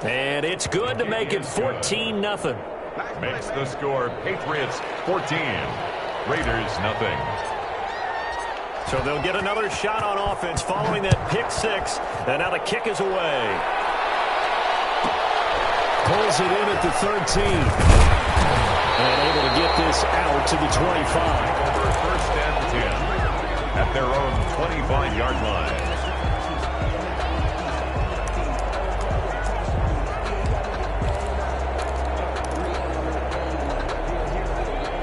And it's good to make it 14-0. Makes the score Patriots 14, Raiders nothing. So they'll get another shot on offense following that pick six. And now the kick is away. Pulls it in at the 13. And able to get this out to the 25. Over first and 10 at their own 25-yard line.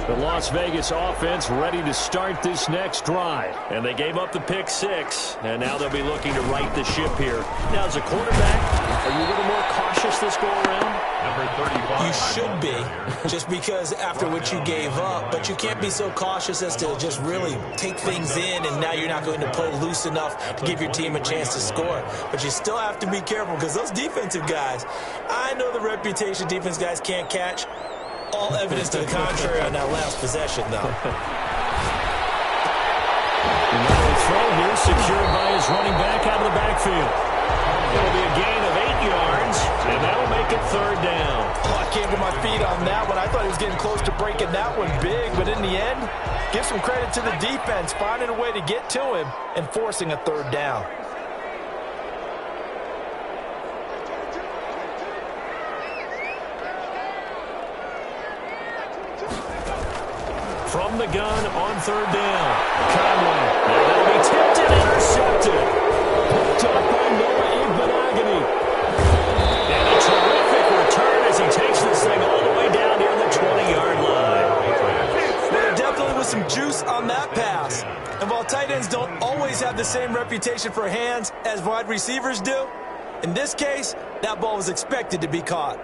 The Las Vegas offense ready to start this next drive. And they gave up the pick six, and now they'll be looking to right the ship here. Now, as a quarterback, are you a little more cautious this go-around? Number 35. You should be, just because after what you gave up. But you can't be so cautious as to just really take things in, and now you're not going to play loose enough to give your team a chance to score. But you still have to be careful, because those defensive guys, I know the reputation defense guys can't catch. All evidence to the contrary on that last possession, though. Another throw here secured by his running back out of the backfield. It'll be a gain of 8 yards, and that'll make it third down. Oh, I can't get my feet on that one. I thought he was getting close to breaking that one big, but in the end, give some credit to the defense, finding a way to get to him and forcing a third down. From the gun on third down. Conway. That'll be tipped and intercepted. Picked up by Noah Igbenogany. And a terrific return as he takes this thing all the way down near the 20-yard line. There definitely was some juice on that pass. And while tight ends don't always have the same reputation for hands as wide receivers do, in this case, that ball was expected to be caught.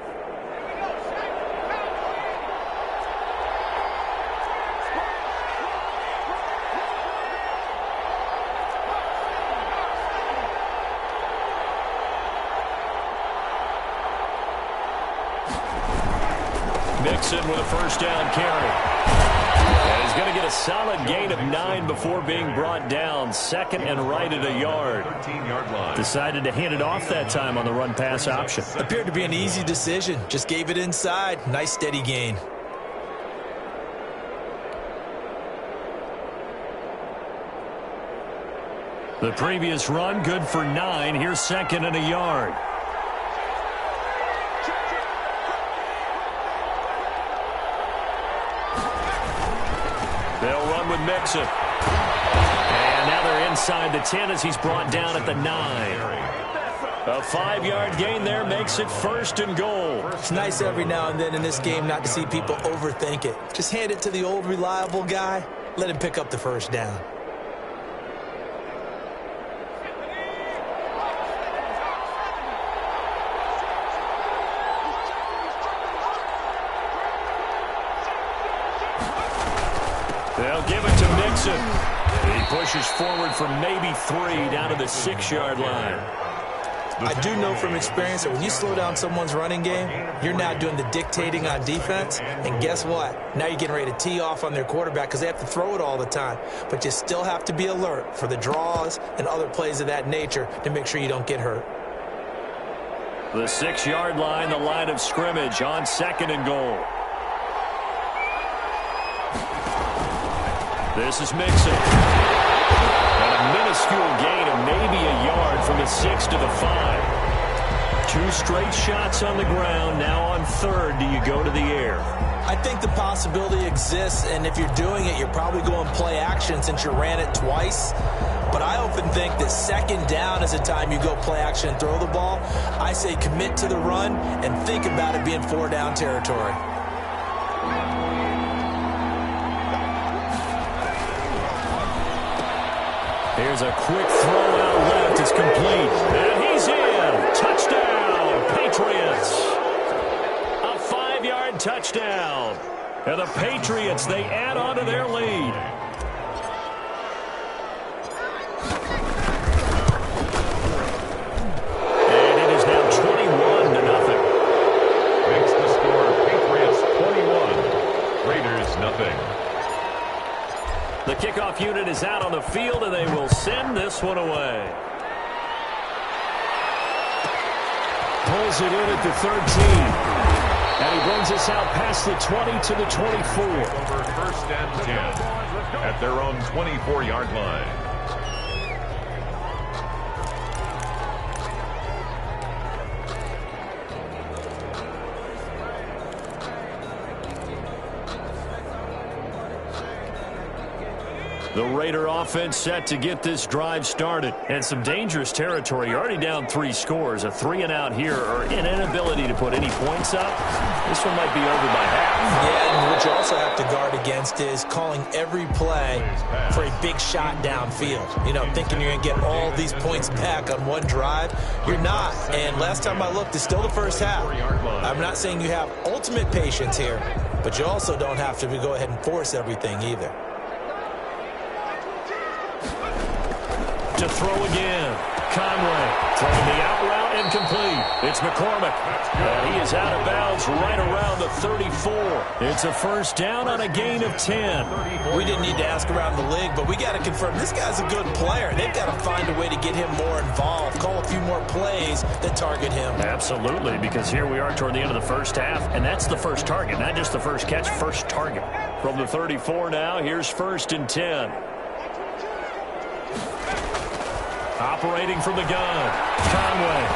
Mixon with a first down carry. And he's going to get a solid gain of 9 before being brought down. Second and right at a yard. 13-yard line. Decided to hand it off that time on the run-pass option. Appeared to be an easy decision. Just gave it inside. Nice steady gain. The previous run good for 9. Here's second and a yard. They'll run with Mixon. And now they're inside the 10 as he's brought down at the 9. A 5-yard gain there makes it first and goal. It's nice every now and then in this game not to see people overthink it. Just hand it to the old reliable guy. Let him pick up the first down. They'll give it to Mixon. He pushes forward for maybe 3 down to the 6-yard line. I do know from experience that when you slow down someone's running game, you're now doing the dictating on defense. And guess what? Now you're getting ready to tee off on their quarterback because they have to throw it all the time. But you still have to be alert for the draws and other plays of that nature to make sure you don't get hurt. The 6-yard line, the line of scrimmage on second and goal. This is Mixon. And a minuscule gain of maybe a yard from the 6 to the 5. 2 straight shots on the ground. Now on third, do you go to the air? I think the possibility exists, and if you're doing it, you're probably going play action since you ran it twice. But I often think that second down is the time you go play action and throw the ball. I say commit to the run and think about it being 4-down territory. Here's a quick throw out left. It's complete. And he's in. Touchdown, Patriots. A 5-yard touchdown. And the Patriots, they add on to their lead. And it is now 21-0. Makes the score Patriots 21, Raiders nothing. The kickoff unit is out on the field, and they will send this one away. pulls it in at the 13. And he brings us out past the 20 to the 24. Over first and 10 at their own 24-yard line. The Raider offense set to get this drive started. And some dangerous territory. You're already down 3 scores. A 3-and-out here or an inability to put any points up. This one might be over by half. Yeah, and what you also have to guard against is calling every play for a big shot downfield. You know, thinking you're going to get all these points back on one drive. You're not. And last time I looked, it's still the first half. I'm not saying you have ultimate patience here, but you also don't have to go ahead and force everything either. To throw again. Conway throwing the out route incomplete. It's McCormick. And he is out of bounds right around the 34. It's a first down on a gain of 10. We didn't need to ask around the league, but we got to confirm this guy's a good player. They've got to find a way to get him more involved, call a few more plays that target him. Absolutely, because here we are toward the end of the first half, and that's the first target, not just the first catch, first target. From the 34 now, here's first and 10. Operating from the gun, Conway.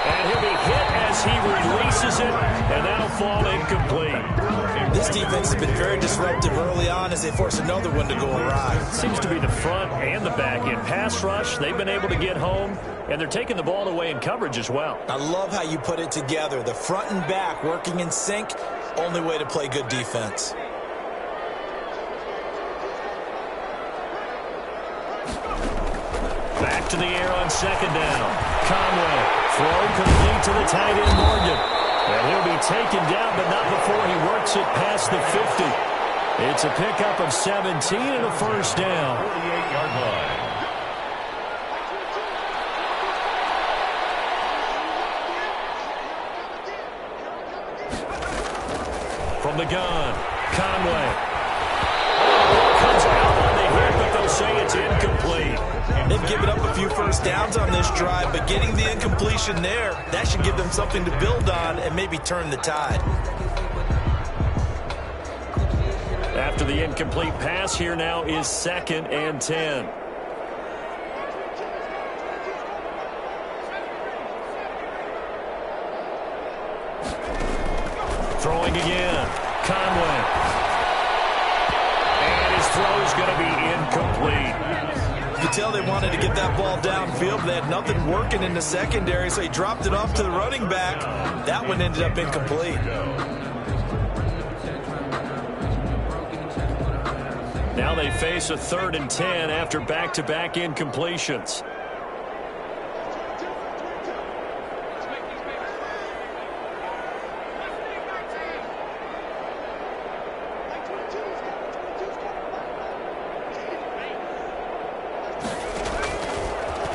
And he'll be hit as he releases it, and that'll fall incomplete. This defense has been very disruptive early on as they force another one to go awry. Seems to be the front and the back end. Pass rush, they've been able to get home, and they're taking the ball away in coverage as well. I love how you put it together. The front and back working in sync, only way to play good defense. Back to the air on second down. Conway, throw complete to the tight end Morgan. And he'll be taken down, but not before he works it past the 50. It's a pickup of 17 and a first down. 48-yard line. From the gun, Conway. Comes out on the hit, but they'll say it's incomplete. They've given up a few first downs on this drive, but getting the incompletion there, that should give them something to build on and maybe turn the tide. After the incomplete pass, here now is second and 10. Throwing again, Conway. And his throw is going to be incomplete. You could tell they wanted to get that ball downfield, but they had nothing working in the secondary, so he dropped it off to the running back. That one ended up incomplete. Now they face a 3rd and 10 after back-to-back incompletions.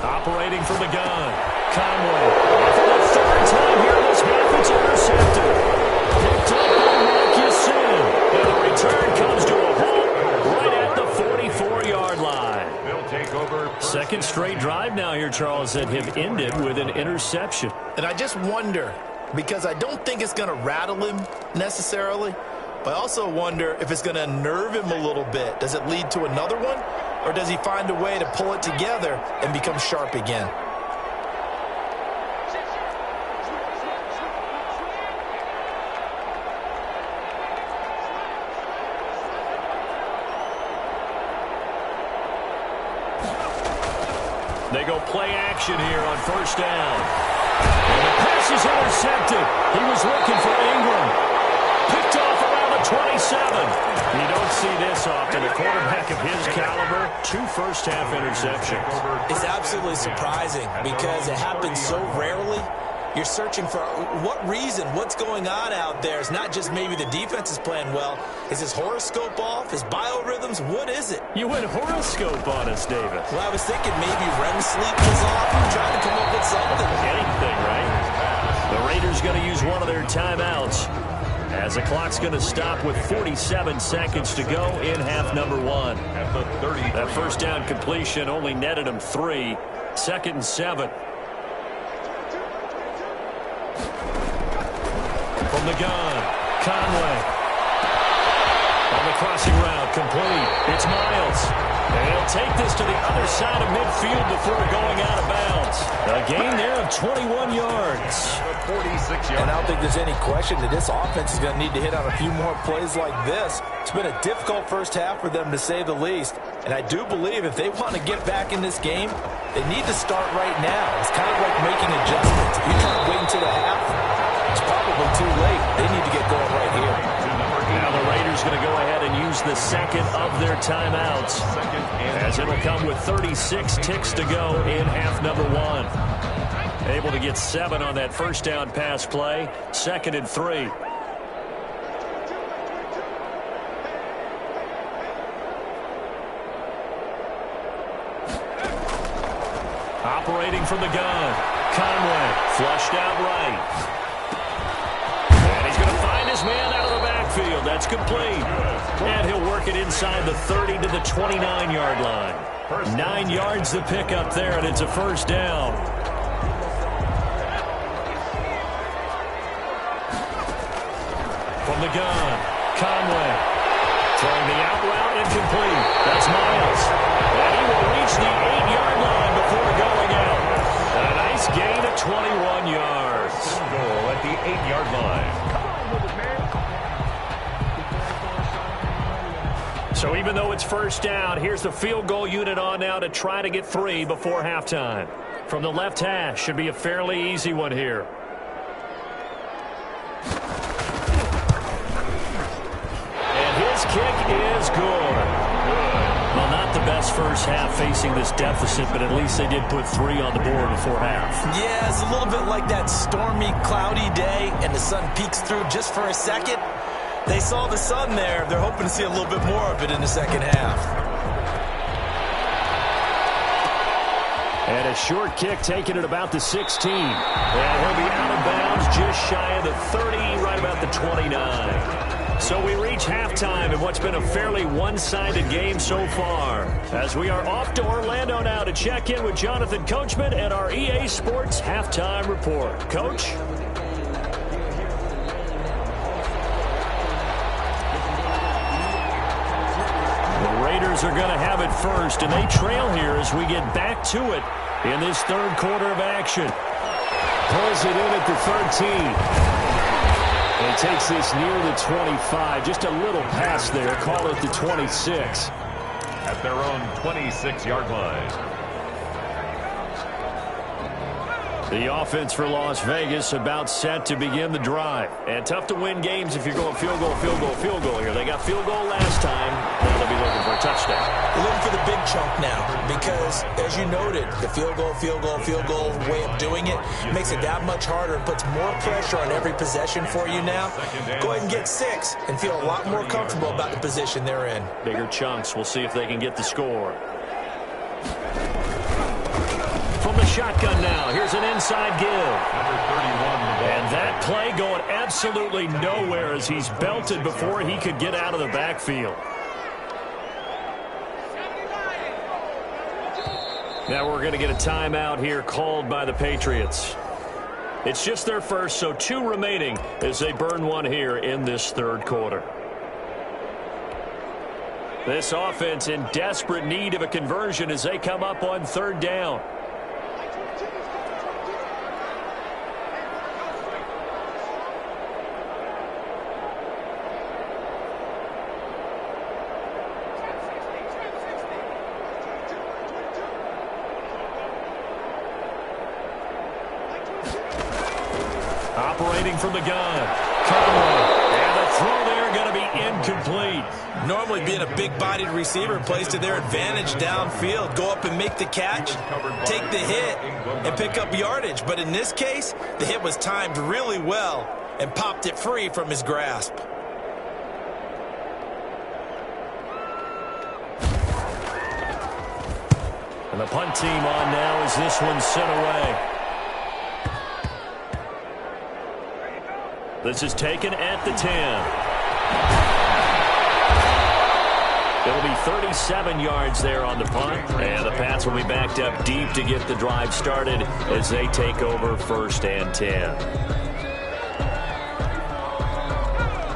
Operating from the gun, Conway. For the 3rd time here this half, it's intercepted. Picked up by Marcus Sin. And the return comes to a halt right at the 44-yard line. They'll take over. 2nd straight drive now here, Charles, that have ended with an interception. And I just wonder, because I don't think it's going to rattle him necessarily, but I also wonder if it's going to unnerve him a little bit. Does it lead to another one? Or does he find a way to pull it together and become sharp again? They go play action here on first down. And the pass is intercepted. He was looking for Ingram. Picked off around the 27. You don't see this often. A quarterback of his caliber, 2 first-half interceptions. It's absolutely surprising because it happens so rarely. You're searching for what reason, what's going on out there. It's not just maybe the defense is playing well. Is his horoscope off? His biorhythms? What is it? You went horoscope on us, David. Well, I was thinking maybe REM sleep was off. I'm trying to come up with something. Anything, right? The Raiders going to use one of their timeouts as the clock's going to stop with 47 seconds to go in half number 1. At the 30. That first down completion only netted him 3. 2nd and 7. From the gun, Conway. On the crossing route, complete. It's Miles. And he'll take this to the other side of midfield before going out of bounds. A gain there of 21 yards. 46 yards. And I don't think there's any question that this offense is going to need to hit on a few more plays like this. It's been a difficult first half for them, to say the least. And I do believe if they want to get back in this game, they need to start right now. It's kind of like making adjustments. If you try to wait until the half, it's probably too late. They need to get going right here. Now the Raiders going to go ahead and use the second of their timeouts, as it'll come with 36 ticks to go in half number one. Able to get 7 on that first down pass play. 2nd and 3. Operating from the gun, Conway flushed out right. And he's going to find his man out of the backfield. That's complete. And he'll work it inside the 30 to the 29-yard line. 9 yards to pick up there, and it's a first down. From the gun, Conway. Throwing the out route, incomplete. That's Miles. And he will reach the 8-yard line before going out. A nice gain of 21 yards. Goal at the 8-yard line. So even though it's first down, here's the field goal unit on now to try to get 3 before halftime. From the left hash, should be a fairly easy one here. Kick is good. Well, not the best first half facing this deficit, but at least they did put 3 on the board before half. Yeah, it's a little bit like that stormy, cloudy day, and the sun peeks through just for a second. They saw the sun there. They're hoping to see a little bit more of it in the second half. And a short kick taken at about the 16. And he'll be out of bounds just shy of the 30, right about the 29. So we reach halftime in what's been a fairly one-sided game so far, as we are off to Orlando now to check in with Jonathan Coachman and our EA Sports Halftime Report. Coach? The Raiders are going to have it first, and they trail here as we get back to it in this third quarter of action. Pulls it in at the 13. And takes this near the 25. Just a little pass there. Call it the 26. At their own 26-yard line. The offense for Las Vegas about set to begin the drive. And tough to win games if you're going field goal, field goal, field goal here. They got field goal last time. Now they'll be looking for a touchdown. They're looking for the big chunk now because, as you noted, the field goal way of doing it makes it that much harder and puts more pressure on every possession for you now. Go ahead and get 6 and feel a lot more comfortable about the position they're in. Bigger chunks. We'll see if they can get the score. From the shotgun now, here's an inside give. And that play going absolutely nowhere as he's belted before he could get out of the backfield. Now we're going to get a timeout here called by the Patriots. It's just their first, so 2 remaining as they burn 1 here in this third quarter. This offense in desperate need of a conversion as they come up on 3rd down. Operating from the gun, Conway, and the throw there going to be incomplete. Normally being a big-bodied receiver plays to their advantage downfield. Go up and make the catch, take the hit, and pick up yardage. But in this case, the hit was timed really well and popped it free from his grasp. And the punt team on now as this one's sent away. This is taken at the 10. It'll be 37 yards there on the punt. And the Pats will be backed up deep to get the drive started as they take over 1st and 10.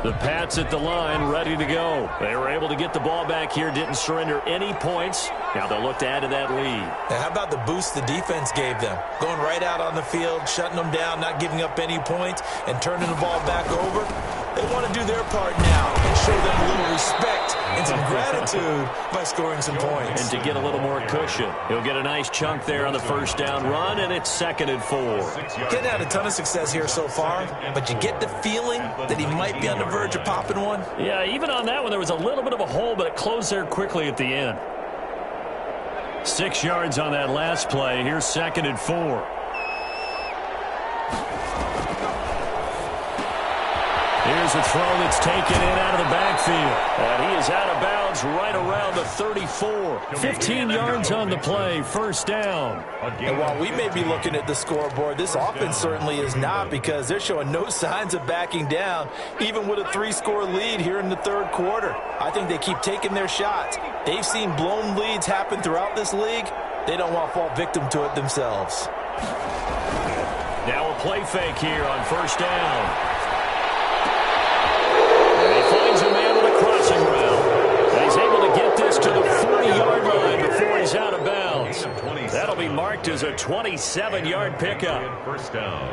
The Pats at the line, ready to go. They were able to get the ball back here, didn't surrender any points. Now they'll look to add to that lead. Now, how about the boost the defense gave them? Going right out on the field, shutting them down, not giving up any points, and turning the ball back over. They want to do their part now and show them a little respect and some gratitude by scoring some points. And to get a little more cushion. He'll get a nice chunk there on the first down run, and it's 2nd and 4. Getting had a ton of success here so far, but you get the feeling that he might be on the verge of popping one. Yeah, even on that one, there was a little bit of a hole, but it closed there quickly at the end. 6 yards on that last play. Here's 2nd and 4. Here's a throw that's taken in out of the backfield. And he is out of bounds right around the 34. 15 yards on the play, first down. And while we may be looking at the scoreboard, this offense certainly is not, because they're showing no signs of backing down, even with a 3-score lead here in the third quarter. I think they keep taking their shots. They've seen blown leads happen throughout this league. They don't want to fall victim to it themselves. Now a play fake here on first down. Finds a man with a crossing route. And he's able to get this to the 40-yard line before he's out of bounds. That'll be marked as a 27-yard pickup. First down.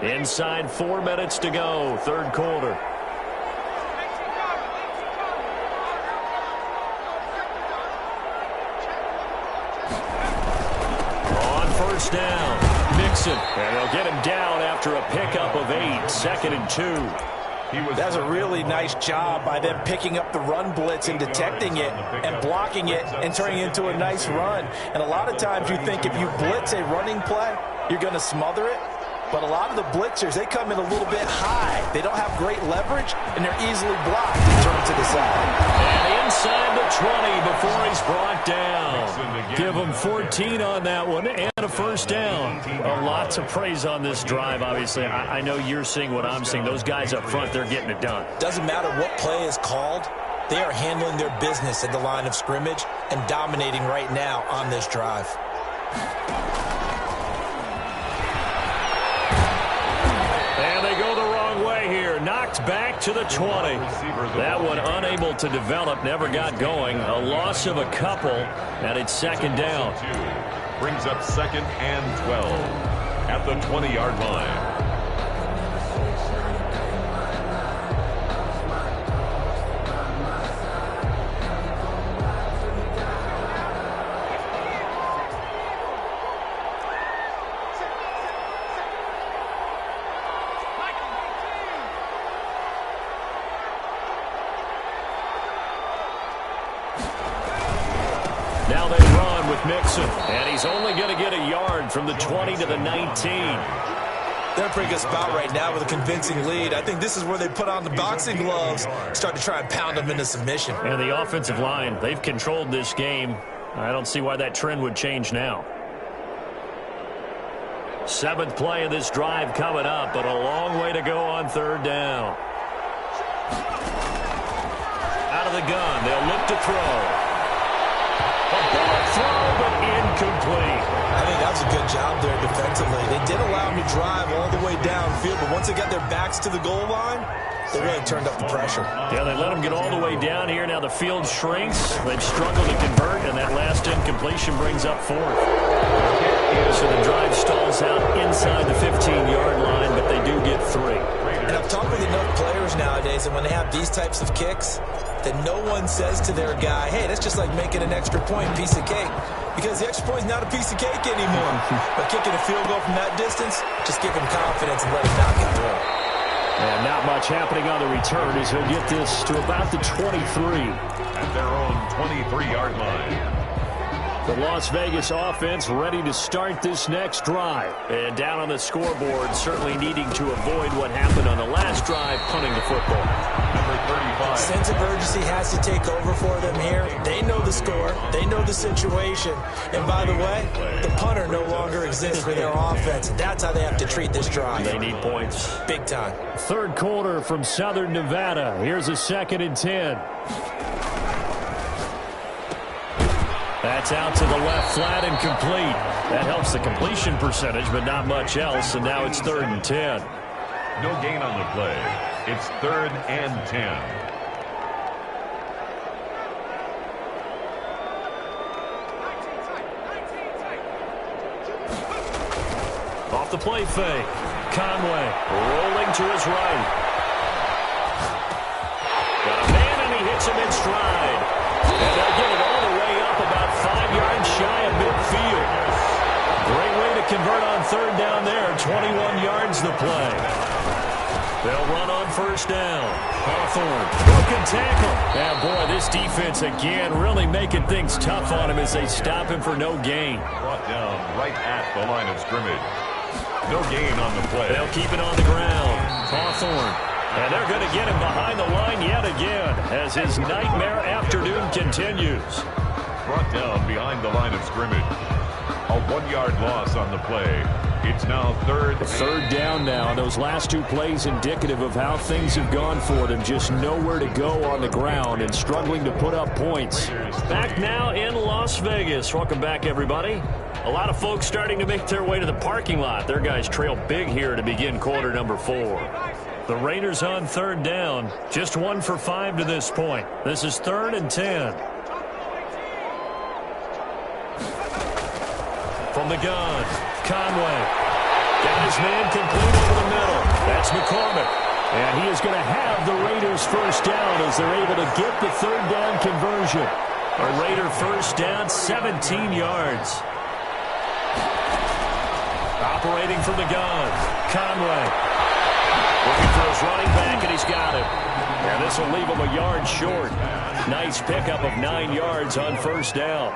Inside 4 minutes to go, third quarter. On first down. And they'll get him down after a pickup of 8, 2nd and 2. That's a really nice job by them picking up the run blitz and detecting it and blocking it and turning it into a nice run. And a lot of times you think if you blitz a running play, you're going to smother it. But a lot of the blitzers, they come in a little bit high. They don't have great leverage, and they're easily blocked and turned to the side. And inside the 20 before he's brought down. Give him 14 on that one and a first down. Lots of praise on this drive, obviously. I know you're seeing what I'm seeing. Those guys up front, they're getting it done. Doesn't matter what play is called. They are handling their business at the line of scrimmage and dominating right now on this drive. And they go the wrong way here. Knocked back to the 20. That one unable to develop, never got going. A loss of a couple, and it's 2nd down. Brings up 2nd and 12 at the 20-yard line. Now they run with Mixon, and he's only going to get a yard from the 20 to the 19. They're in a pretty good spot right now with a convincing lead. I think this is where they put on the boxing gloves, start to try and pound them into submission. And the offensive line, they've controlled this game. I don't see why that trend would change now. 7th play of this drive coming up, but a long way to go on third down. Out of the gun, they'll look to throw. A ball throw, but incomplete. I think that was a good job there defensively. They did allow them to drive all the way downfield, but once they got their backs to the goal line, they really turned up the pressure. Yeah, they let them get all the way down here. Now the field shrinks. They've struggled to convert, and that last incompletion brings up 4th. So the drive stalls out inside the 15-yard line, but they do get 3. And I've talked with enough players nowadays, and when they have these types of kicks, that no one says to their guy, hey, that's just like making an extra point, piece of cake. Because the extra point is not a piece of cake anymore. But kicking a field goal from that distance, just give him confidence and let him knock it through. And not much happening on the return as he'll get this to about the 23. At their own 23-yard line. The Las Vegas offense ready to start this next drive. And down on the scoreboard, certainly needing to avoid what happened on the last drive, punting the football. Number 35. Sense of urgency has to take over for them here. They know the score. They know the situation. And by the way, the punter no longer exists for their offense. That's how they have to treat this drive. They need points. Big time. Third quarter from Southern Nevada. Here's a 2nd and 10. That's out to the left, flat and complete. That helps the completion percentage, but not much else, and now it's 3rd and 10. No gain on the play. It's 3rd and 10. Off the play fake. Conway rolling to his right. Got a man, and he hits him in stride. And they'll get it all the way up about 5 yards shy of midfield. Great way to convert on 3rd down there. 21 yards the play. They'll run on 1st down. Hawthorne, broken tackle. And boy, this defense again really making things tough on him as they stop him for no gain. Brought down right at the line of scrimmage. No gain on the play. They'll keep it on the ground. Hawthorne. And they're going to get him behind the line yet again as his nightmare afternoon continues. Brought down behind the line of scrimmage. A 1-yard loss on the play. It's now 3rd down now. Those last 2 plays indicative of how things have gone for them. Just nowhere to go on the ground and struggling to put up points. Back now in Las Vegas. Welcome back, everybody. A lot of folks starting to make their way to the parking lot. Their guys trail big here to begin quarter number 4. The Raiders on 3rd down. Just 1 for 5 to this point. This is 3rd and 10. From the gun, Conway. Got his man complete over the middle. That's McCormick. And he is going to have the Raiders 1st down as they're able to get the 3rd down conversion. A Raider 1st down, 17 yards. Operating from the gun, Conway. Looking for his running back, and he's got him. And this will leave him a yard short. Nice pickup of 9 yards on 1st down.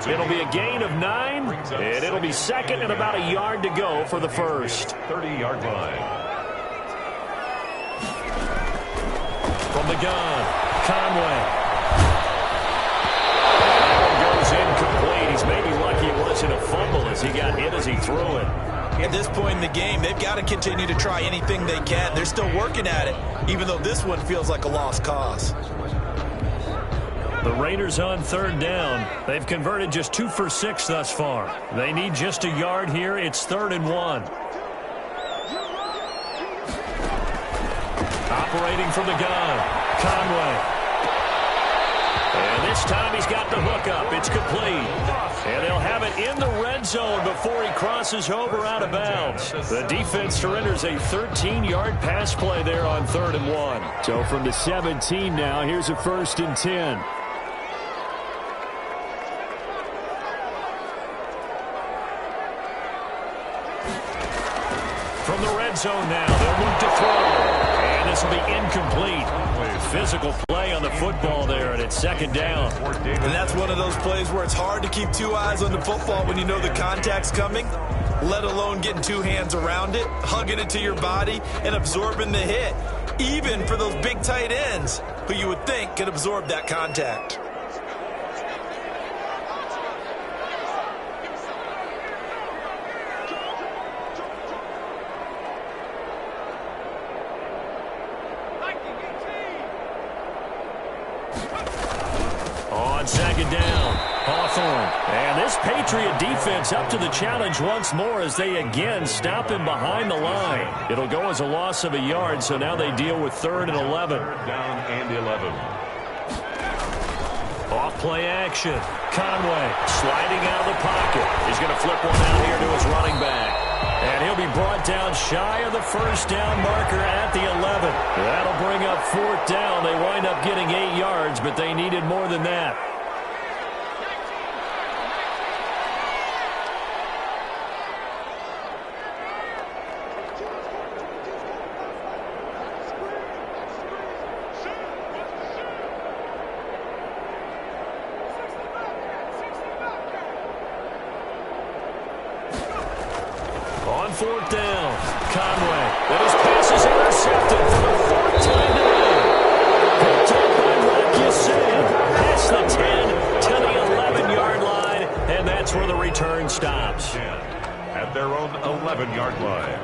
It'll be a gain of 9, and it'll be 2nd and about a yard to go for the 1st. 30-yard line. From the gun, Conway. That one goes incomplete. He's maybe lucky it wasn't a fumble as he got hit as he threw it. At this point in the game, they've got to continue to try anything they can. They're still working at it, even though this one feels like a lost cause. The Raiders on 3rd down. They've converted just 2 for 6 thus far. They need just a yard here. It's 3rd and 1. Operating from the gun, Conway. And this time he's got the hook up. It's complete. And they'll have it in the red zone before he crosses over out of bounds. The defense surrenders a 13-yard pass play there on 3rd and 1. So from the 17 now, here's a 1st and 10. From the red zone now, they'll look to throw. And this will be incomplete. Physical play on the football there, and it's 2nd down. And that's one of those plays where it's hard to keep 2 eyes on the football when you know the contact's coming, let alone getting 2 hands around it, hugging it to your body, and absorbing the hit, even for those big tight ends who you would think could absorb that contact. On 2nd down, Hawthorne. And this Patriot defense up to the challenge once more as they again stop him behind the line. It'll go as a loss of a yard, so now they deal with 3rd and 11. 3rd down and 11. Off play action. Conway sliding out of the pocket. He's going to flip one out here to his running back. And he'll be brought down shy of the 1st down marker at the 11. That'll bring up 4th down. They wind up getting 8 yards, but they needed more than that. On 4th down, Conway. And his pass is intercepted for the 4th time today. Picked up by Marcus past the 10 to the 11-yard line, and that's where the return stops. At their own 11-yard line.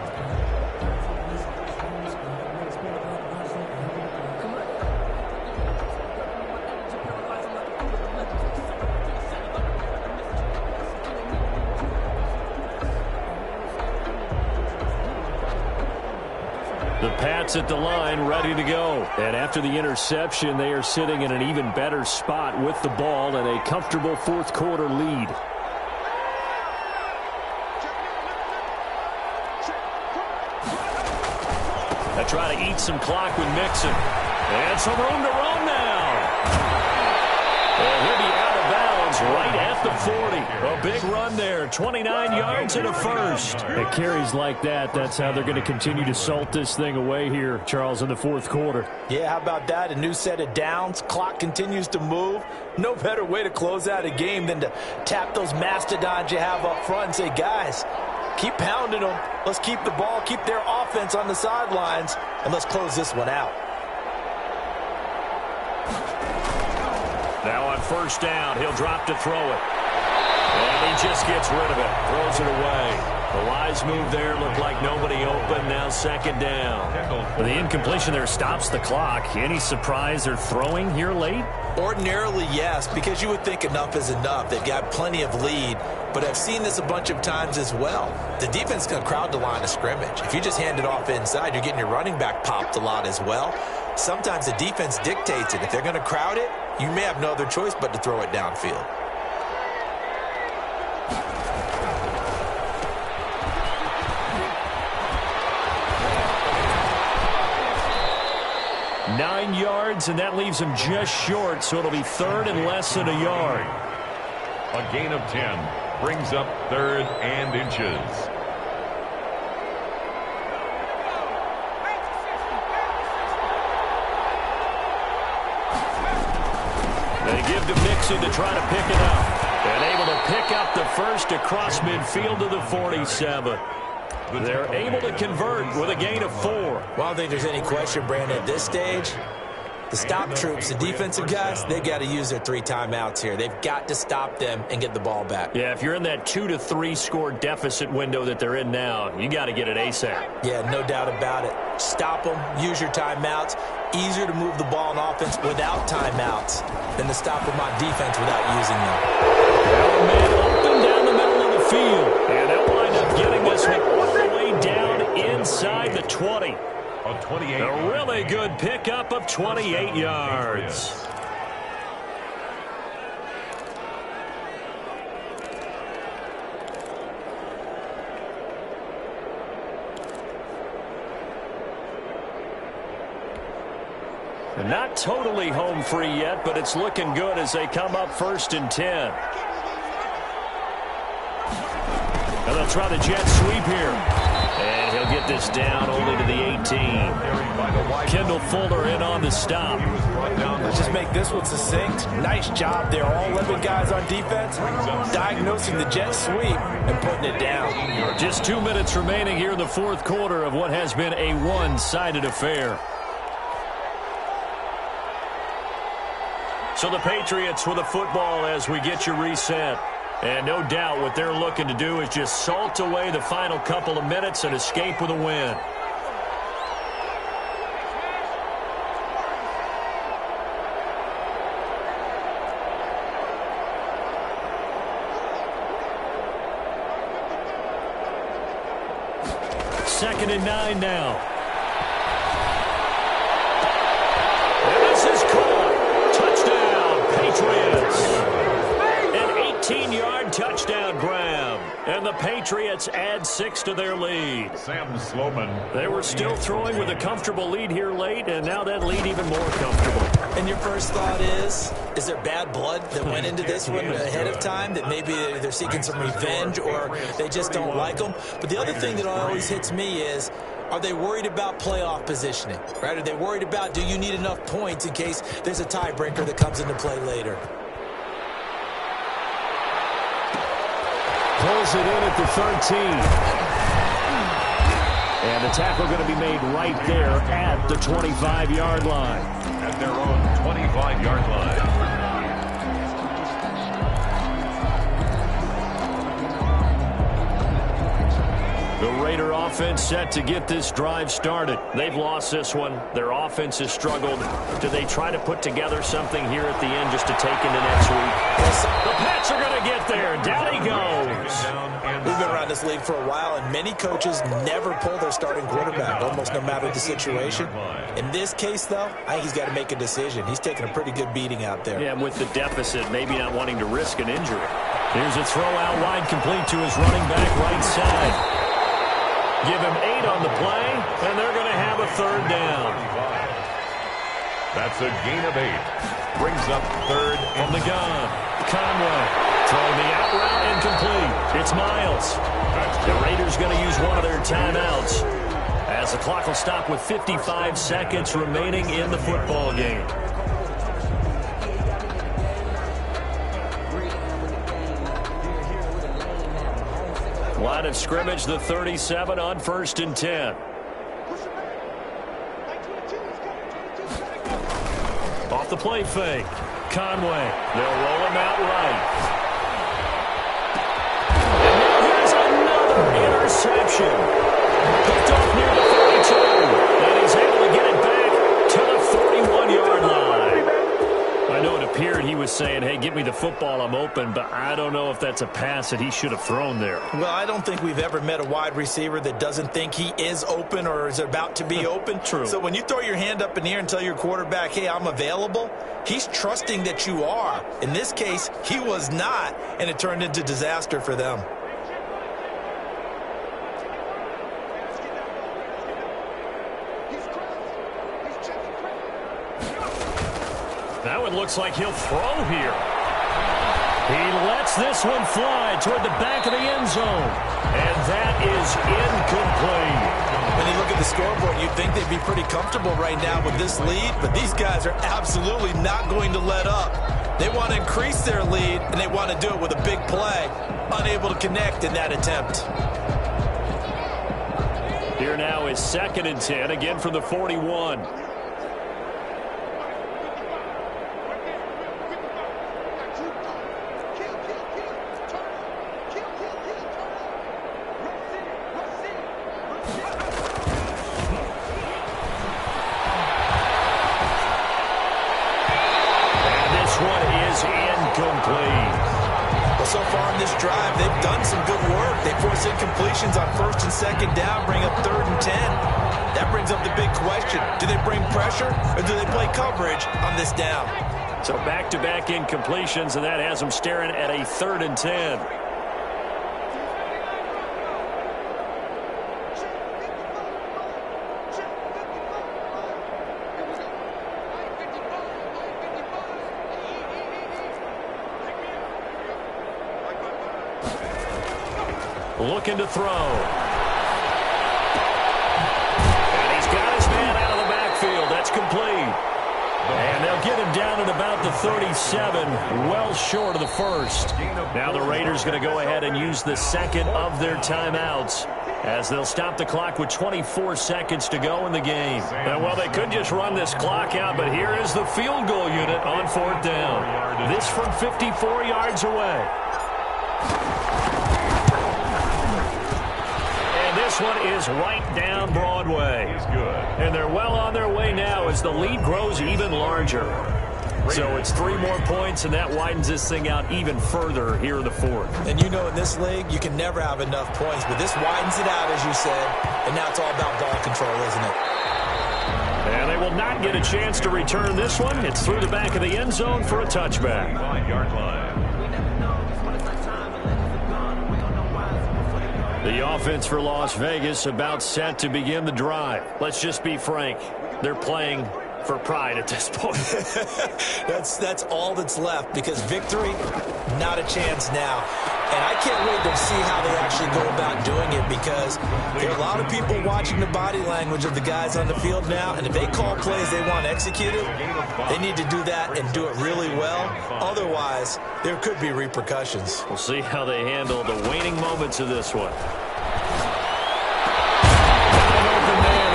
The Pats at the line, ready to go. And after the interception, they are sitting in an even better spot with the ball and a comfortable fourth quarter lead. They try to eat some clock with Mixon. And some room to run now. And he'll be out of bounds right at the 40. A big run there, 29 yards and a first. At carries like that, that's how they're going to continue to salt this thing away here, Charles, in the fourth quarter. Yeah, how about that? A new set of downs. Clock continues to move. No better way to close out a game than to tap those mastodons you have up front and say, guys, keep pounding them. Let's keep the ball, keep their offense on the sidelines, and let's close this one out. Now on first down, he'll drop to throw it. And he just gets rid of it, throws it away. The wise move there, looked like nobody open, now second down. Well, the incompletion there stops the clock. Any surprise they're throwing here late? Ordinarily, yes, because you would think enough is enough. They've got plenty of lead, but I've seen this a bunch of times as well. The defense is going to crowd the line of scrimmage. If you just hand it off inside, you're getting your running back popped a lot as well. Sometimes the defense dictates it. If they're going to crowd it, you may have no other choice but to throw it downfield. Nine yards, and that leaves him just short, so it'll be third and less than a yard. A gain of 10 brings up third and inches. They give to Mixon to try to pick it up. And able to pick up the first across midfield to the 47. They're able to convert with a gain of 4. Well, I don't think there's any question, Brandon, at this stage. The stop troops, the defensive guys, they've got to use their 3 timeouts here. They've got to stop them and get the ball back. Yeah, if you're in that 2 to 3 score deficit window that they're in now, you got to get it ASAP. Yeah, no doubt about it. Stop them, use your timeouts. Easier to move the ball on offense without timeouts than to stop them on defense without using them. Man open down the middle of the field. And they'll wind up getting this one all the way down inside the 20. A really good pickup of 28 yards. And not totally home free yet, but it's looking good as they come up first and 10. And they'll try the jet sweep here. And he'll get this down only to the 18. Kendall Fuller in on the stop. Let's just make this one succinct. Nice job there. All 11 guys on defense diagnosing the jet sweep and putting it down. Just 2 minutes remaining here in the fourth quarter of what has been a one-sided affair. So the Patriots with the football as we get you reset. And no doubt what they're looking to do is just salt away the final couple of minutes and escape with a win. Second and 9 now. And this is caught. Touchdown, Patriots. 18-yard touchdown grab. And the Patriots add 6 to their lead. Sam Sloman. They were still throwing with a comfortable lead here late, and now that lead even more comfortable. And your first thought is there bad blood that went into this one ahead of time, that maybe they're seeking some revenge or they just don't like them? But the other thing that always hits me is, are they worried about playoff positioning? Right? Are they worried about, do you need enough points in case there's a tiebreaker that comes into play later? Pulls it in at the 13. And the tackle going to be made right there at the 25-yard line. At their own 25-yard line. The Raider offense set to get this drive started. They've lost this one. Their offense has struggled. Do they try to put together something here at the end just to take into next week? The Pats are going to get there. Down he goes. We've been around this league for a while, and many coaches never pull their starting quarterback, almost no matter the situation. In this case, though, I think he's got to make a decision. He's taking a pretty good beating out there. Yeah, with the deficit, maybe not wanting to risk an injury. Here's a throw out wide, complete to his running back right side. Give him 8 on the play, and they're going to have a third down. That's a gain of 8. Brings up third from the gun. Conway throwing the out route incomplete. It's Miles. The Raiders going to use one of their timeouts as the clock will stop with 55 seconds remaining in the football game. Line of scrimmage, the 37 on 1st and 10. Off the play fake. Conway. They'll roll him out right. And now here's another interception. Picked off near the 32. And he's able to get it back to the 41-yard line. I know it appeared he was saying, hey, give me the football, I'm open, but I don't know if that's a pass that he should have thrown there. Well, I don't think we've ever met a wide receiver that doesn't think he is open or is about to be open. True. So when you throw your hand up in the air and tell your quarterback, hey, I'm available, he's trusting that you are. In this case, he was not, and it turned into disaster for them. That one looks like he'll throw here. He lets this one fly toward the back of the end zone. And that is incomplete. When you look at the scoreboard, you'd think they'd be pretty comfortable right now with this lead, but these guys are absolutely not going to let up. They want to increase their lead, and they want to do it with a big play. Unable to connect in that attempt. Here now is 2nd and 10, again from the 41. So far in this drive, they've done some good work. They force incompletions on 1st and 2nd down, bring up 3rd and 10. That brings up the big question. Do they bring pressure or do they play coverage on this down? So back-to-back incompletions, and that has them staring at a 3rd and 10. Looking to throw. And he's got his man out of the backfield. That's complete. And they'll get him down at about the 37, well short of the 1st. Now the Raiders going to go ahead and use the 2nd of their timeouts as they'll stop the clock with 24 seconds to go in the game. Now, well, they could just run this clock out, but here is the field goal unit on 4th down. This from 54 yards away. This one is right down Broadway. And they're well on their way now as the lead grows even larger. So it's 3 more points, and that widens this thing out even further here in the 4th. And you know in this league, you can never have enough points, but this widens it out, as you said, and now it's all about ball control, isn't it? And they will not get a chance to return this one. It's through the back of the end zone for a touchback. 5-yard line. The offense for Las Vegas about set to begin the drive. Let's just be frank. They're playing for pride at this point. That's all that's left, because victory, not a chance now. And I can't wait to see how they actually go about doing it, because there are a lot of people watching the body language of the guys on the field now, and if they call plays they want executed, they need to do that and do it really well. Otherwise, there could be repercussions. We'll see how they handle the waning moments of this one.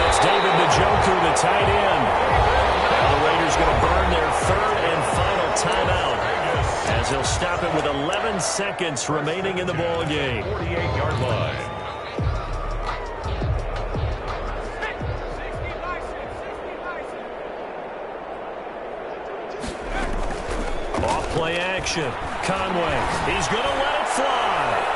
That's David Njoku, the tight end. Now the Raiders going to burn their 3rd and final timeout as they'll stop it with 11 seconds remaining in the ball game. 48-yard line. Off play action. Conway. He's going to let it fly.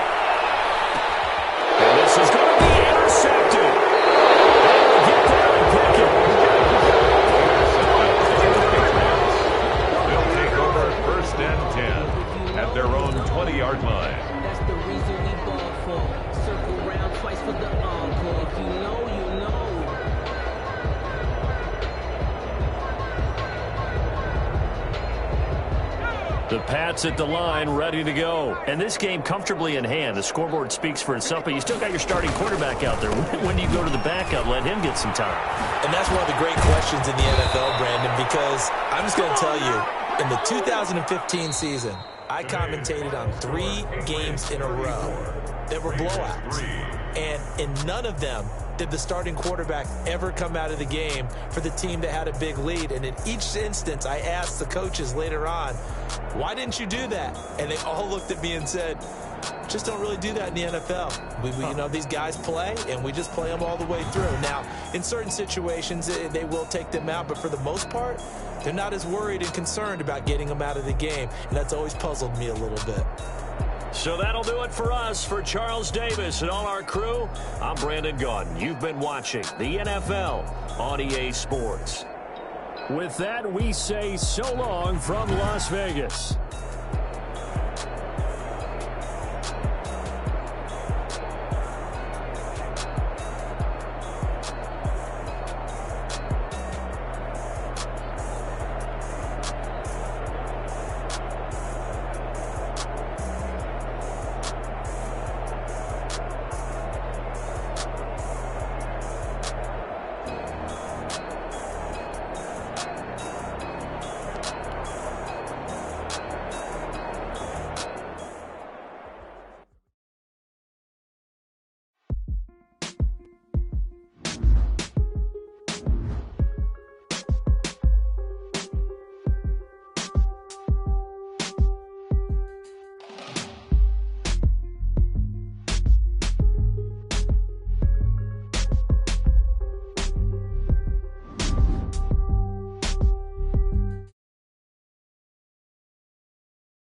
The Pats at the line, ready to go. And this game comfortably in hand. The scoreboard speaks for itself, but you still got your starting quarterback out there. When do you go to the backup? Let him get some time. And that's one of the great questions in the NFL, Brandon, because I'm just going to tell you, in the 2015 season, I commentated on 3 games in a row that were blowouts. And in none of them did the starting quarterback ever come out of the game for the team that had a big lead. And in each instance, I asked the coaches later on, why didn't you do that? And they all looked at me and said, just don't really do that in the NFL. You know, these guys play, and we just play them all the way through. Now, in certain situations, they will take them out, but for the most part, they're not as worried and concerned about getting them out of the game. And that's always puzzled me a little bit. So that'll do it for us. For Charles Davis and all our crew, I'm Brandon Gaudin. You've been watching the NFL on EA Sports. With that, we say so long from Las Vegas.